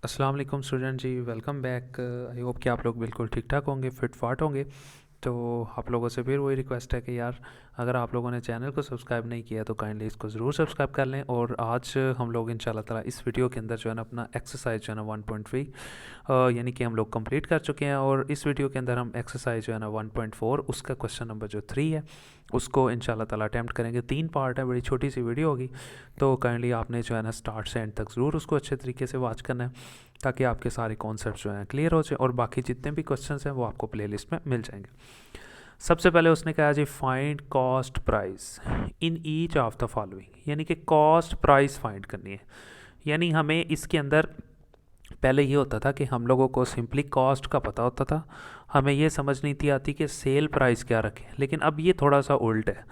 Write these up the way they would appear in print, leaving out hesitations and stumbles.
अस्सलाम वालेकुम स्टूडेंट जी, वेलकम बैक। आई होप कि आप लोग बिल्कुल ठीक ठाक होंगे, फिट फाट होंगे। तो आप लोगों से फिर वही रिक्वेस्ट है कि यार, अगर आप लोगों ने चैनल को सब्सक्राइब नहीं किया तो काइंडली इसको ज़रूर सब्सक्राइब कर लें। और आज हम लोग इंशाल्लाह ताला इस वीडियो के अंदर जो है ना अपना एक्सरसाइज जो है ना 1.3 यानी कि हम लोग कंप्लीट कर चुके हैं। और इस वीडियो के अंदर हम एक्सरसाइज जो है ना 1.4 उसका क्वेश्चन नंबर जो 3 है उसको इंशाल्लाह ताला अटैम्प्ट करेंगे। 3 पार्ट है, बड़ी छोटी सी वीडियो होगी। तो काइंडली आपने जो है ना स्टार्ट से एंड तक ज़रूर उसको अच्छे तरीके से वॉच करना है, ताकि आपके सारे कॉन्सेप्ट जो हैं क्लियर हो जाए। और बाकी जितने भी क्वेश्चंस हैं वो आपको प्लेलिस्ट में मिल जाएंगे। सबसे पहले उसने कहा जी find cost price in each of the following, यानी कि कॉस्ट प्राइस फाइंड करनी है। यानी हमें इसके अंदर पहले ये होता था कि हम लोगों को सिंपली कॉस्ट का पता होता था, हमें ये समझ नहीं थी आती कि सेल प्राइस क्या रखें। लेकिन अब ये थोड़ा सा उल्ट है,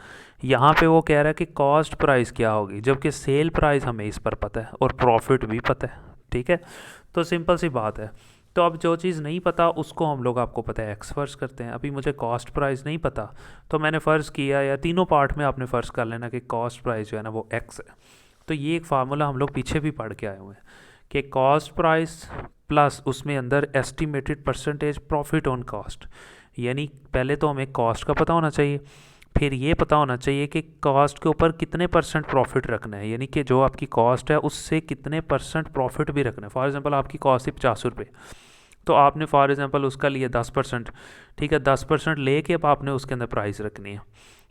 यहाँ पे वो कह रहा है कि कॉस्ट प्राइस क्या होगी, जबकि सेल प्राइस हमें इस पर पता है और प्रॉफिट भी पता है। ठीक है, तो सिंपल सी बात है। तो अब जो चीज़ नहीं पता उसको हम लोग, आपको पता है, एक्स फ़र्ज़ करते हैं। अभी मुझे कॉस्ट प्राइस नहीं पता, तो मैंने फ़र्ज़ किया, या तीनों पार्ट में आपने फ़र्ज़ कर लेना कि कॉस्ट प्राइस जो है ना वो एक्स है। तो ये एक फार्मूला हम लोग पीछे भी पढ़ के आए हुए हैं कि कॉस्ट प्राइस प्लस उसमें अंदर estimated percentage profit on cost. यानी पहले तो हमें कॉस्ट का पता होना चाहिए, फिर ये पता होना चाहिए कि कॉस्ट के ऊपर कितने परसेंट प्रॉफिट रखना है, यानी कि जो आपकी कॉस्ट है उससे कितने परसेंट प्रॉफिट भी रखना है। फॉर एग्जांपल आपकी कॉस्ट थी 50 रुपये, तो आपने फॉर एग्जांपल उसका लिए 10%। ठीक है, 10% लेके अब आपने उसके अंदर प्राइस रखनी है।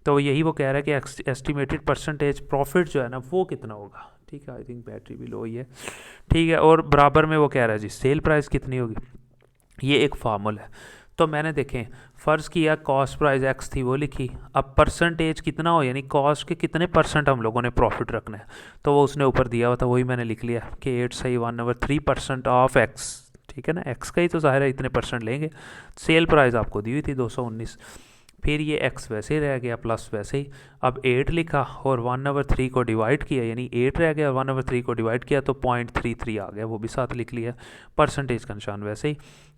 तो यही वो कह रहा है कि एस्टिमेटेड परसेंटेज प्रॉफिट जो है ना वो कितना होगा। ठीक है, आई थिंक बैटरी भी लो ही है। ठीक है, और बराबर में वो कह रहा है जी सेल प्राइस कितनी होगी। ये एक फार्मूला है। तो मैंने देखें, फ़र्ज़ किया कॉस्ट प्राइस एक्स थी, वो लिखी। अब परसेंटेज कितना हो, यानी कॉस्ट के कितने परसेंट हम लोगों ने प्रॉफिट रखना है, तो वो उसने ऊपर दिया हुआ था, वही मैंने लिख लिया कि 8 सही 1/3% ऑफ एक्स। ठीक है ना, एक्स का ही तो ज़ाहिर है इतने परसेंट लेंगे। सेल प्राइस आपको दी हुई थी 219, फिर ये x वैसे ही रह गया प्लस वैसे ही। अब 8 लिखा और 1/3 को डिवाइड किया, यानी 8 रह गया और 1/3 को डिवाइड किया तो 0.33 आ गया, वो भी साथ लिख लिया। परसेंटेज का निशान वैसे ही,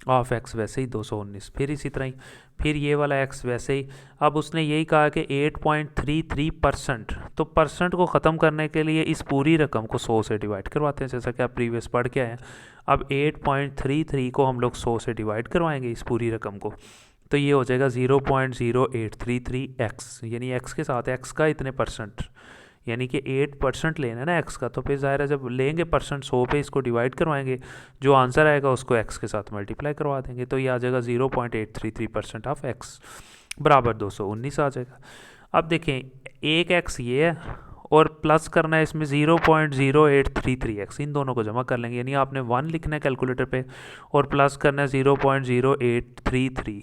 ऑफ x वैसे ही 219, फिर इसी तरह ही, फिर ये वाला x वैसे ही। अब उसने यही कहा कि 8.33%, तो परसेंट को ख़त्म करने के लिए इस पूरी रकम को 100 से डिवाइड करवाते हैं, जैसा कि आप प्रीवियस पढ़ के आए हैं। अब 8.33 को हम लोग 100 से डिवाइड करवाएंगे इस पूरी रकम को, तो ये हो जाएगा 0.0833x, यानी x के साथ x का इतने परसेंट, यानी कि 8% लेना है ना x का। तो फिर ज़ाहिर है जब लेंगे परसेंट 100 पे, इसको डिवाइड करवाएंगे, जो आंसर आएगा उसको x के साथ मल्टीप्लाई करवा देंगे, तो ये आ जाएगा 0.833% ऑफ x बराबर 219 आ जाएगा। अब देखें, एक x ये है और प्लस करना है इसमें 0.0833x, इन दोनों को जमा कर लेंगे, यानी आपने 1 लिखना है कैलकुलेटर पे और प्लस करना है 0.0833,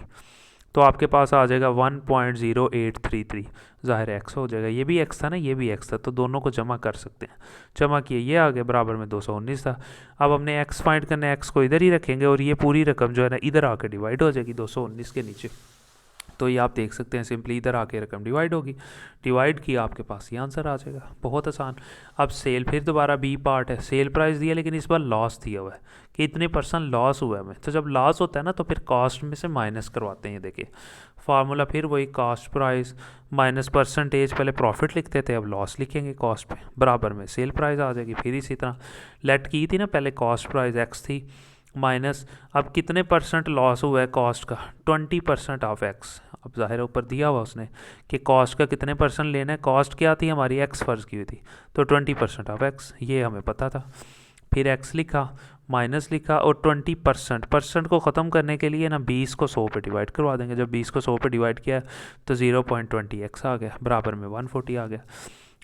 तो आपके पास आ जाएगा 1.0833। ज़ाहिर एक्स हो जाएगा, ये भी एक्स था ना, ये भी एक्स था, तो दोनों को जमा कर सकते हैं। जमा किए, ये आ गया बराबर में 219 था। अब हमने एक्स फाइंड करना है, एक्स को इधर ही रखेंगे और ये पूरी रकम जो है ना इधर आकर डिवाइड हो जाएगी 219 के नीचे। तो ये आप देख सकते हैं, सिंपली इधर आके रकम डिवाइड होगी, डिवाइड किया आपके पास ये आंसर आ जाएगा, बहुत आसान। अब सेल, फिर दोबारा बी पार्ट है, सेल प्राइस दिया लेकिन इस बार लॉस दिया हुआ है कि इतने परसेंट लॉस हुआ है हमें। तो जब लॉस होता है ना तो फिर कॉस्ट में से माइनस करवाते हैं। देखिए फार्मूला फिर वही, कॉस्ट प्राइस माइनस परसेंटेज, पहले प्रॉफिट लिखते थे अब लॉस लिखेंगे कॉस्ट पे, बराबर में सेल प्राइस आ जाएगी। फिर इसी तरह लेट की थी ना, पहले कॉस्ट प्राइस एक्स थी माइनस, अब कितने परसेंट लॉस हुआ है कॉस्ट का, 20% ऑफ एक्स। अब ज़ाहिर ऊपर दिया हुआ उसने कि कॉस्ट का कितने परसेंट लेना है, कॉस्ट क्या थी हमारी, एक्स फ़र्ज़ की हुई थी, तो 20% ऑफ एक्स, ये हमें पता था। फिर एक्स लिखा, माइनस लिखा और 20%, परसेंट को ख़त्म करने के लिए ना 20 को 100 पे डिवाइड करवा देंगे। जब 20 को 100 पे डिवाइड किया तो 0.20x आ गया, बराबर में 140 आ गया।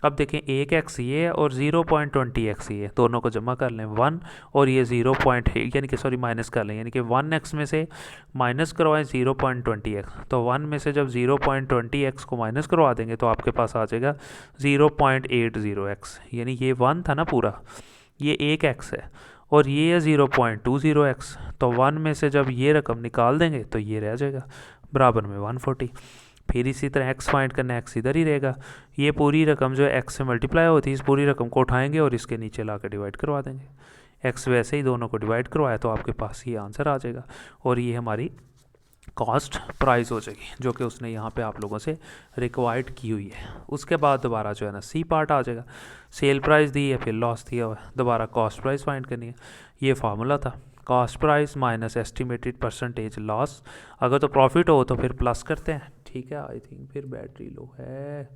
अब देखें, एक एक्स ये है और 0.20x ये, दोनों को जमा कर लें 1, और ये 0 पॉइंट यानी कि सॉरी माइनस कर लें, यानी कि 1x में से माइनस करवाएं 0.20x, तो 1 में से जब 0.20x को माइनस करवा देंगे तो आपके पास आ जाएगा 0.80x, यानी ये 1 था ना पूरा, ये एक x है और ये है 0.20x, तो 1 में से जब ये रकम निकाल देंगे तो ये रह जाएगा बराबर में 140। फिर इसी तरह एक्स फाइंड करना, एक्स इधर ही रहेगा, ये पूरी रकम जो है एक्स से मल्टीप्लाई होती है, इस पूरी रकम को उठाएंगे और इसके नीचे ला कर डिवाइड करवा देंगे। एक्स वैसे ही दोनों को डिवाइड करवाया तो आपके पास ये आंसर आ जाएगा, और ये हमारी कॉस्ट प्राइस हो जाएगी, जो कि उसने यहाँ पे आप लोगों से रिक्वायर्ड की हुई है। उसके बाद दोबारा जो है ना सी पार्ट आ जाएगा, सेल प्राइस दी है, फिर लॉस दिया हुआ है, दोबारा कॉस्ट प्राइस फाइंड करनी है। ये फार्मूला था, cost price minus estimated percentage loss. अगर तो प्रॉफिट हो तो फिर प्लस करते हैं, ठीक है। आई थिंक फिर बैटरी लो है,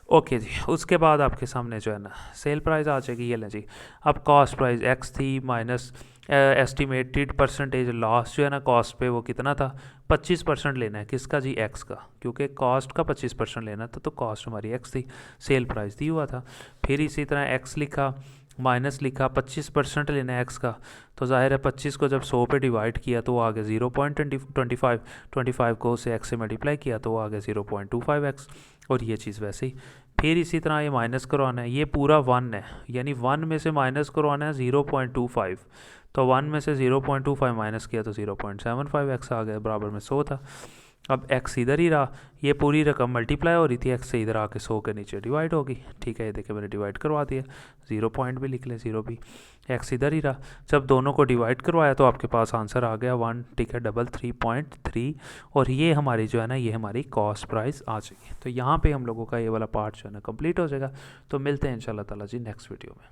ओके जी। उसके बाद आपके सामने जो है ना सेल प्राइस आ जाएगी, ये लें जी। अब कॉस्ट प्राइस एक्स थी माइनस एस्टिमेटेड परसेंटेज लॉस जो है ना कॉस्ट पे वो कितना था, 25% लेना है। किसका जी, एक्स का, क्योंकि कॉस्ट का 25% लेना था, तो कॉस्ट हमारी एक्स थी, सेल प्राइस दी हुआ था। फिर इसी तरह एक्स लिखा, माइनस लिखा, 25% लेना है एक्स का, तो जाहिर है 25 को जब 100 पे डिवाइड किया तो वो आ गया 0.25, 25 को उसे एक्स से मल्टीप्लाई किया तो वो आ गया 0.25x, और ये चीज़ वैसे ही। फिर इसी तरह ये माइनस करवाना है, ये पूरा 1 है, यानी 1 में से माइनस करवाना है 0.25, तो 1 में से 0.25 माइनस किया तो 0.75x आ गया, बराबर में 100 था। अब x इधर ही रहा, ये पूरी रकम मल्टीप्लाई हो रही थी x से, इधर आके 100 के नीचे डिवाइड होगी, ठीक है। ये देखिए मैंने डिवाइड करवा दिया, 0 पॉइंट भी लिख लें, 0 भी, x इधर ही रहा। जब दोनों को डिवाइड करवाया तो आपके पास आंसर आ गया 1, ठीक है, 33.3, और ये हमारी जो है ना ये हमारी कॉस्ट प्राइस आ जाएगी। तो यहाँ पे हम लोगों का ये वाला पार्ट जो है ना कंप्लीट हो जाएगा। तो मिलते हैं इंशाल्लाह ताला जी नेक्स्ट वीडियो में।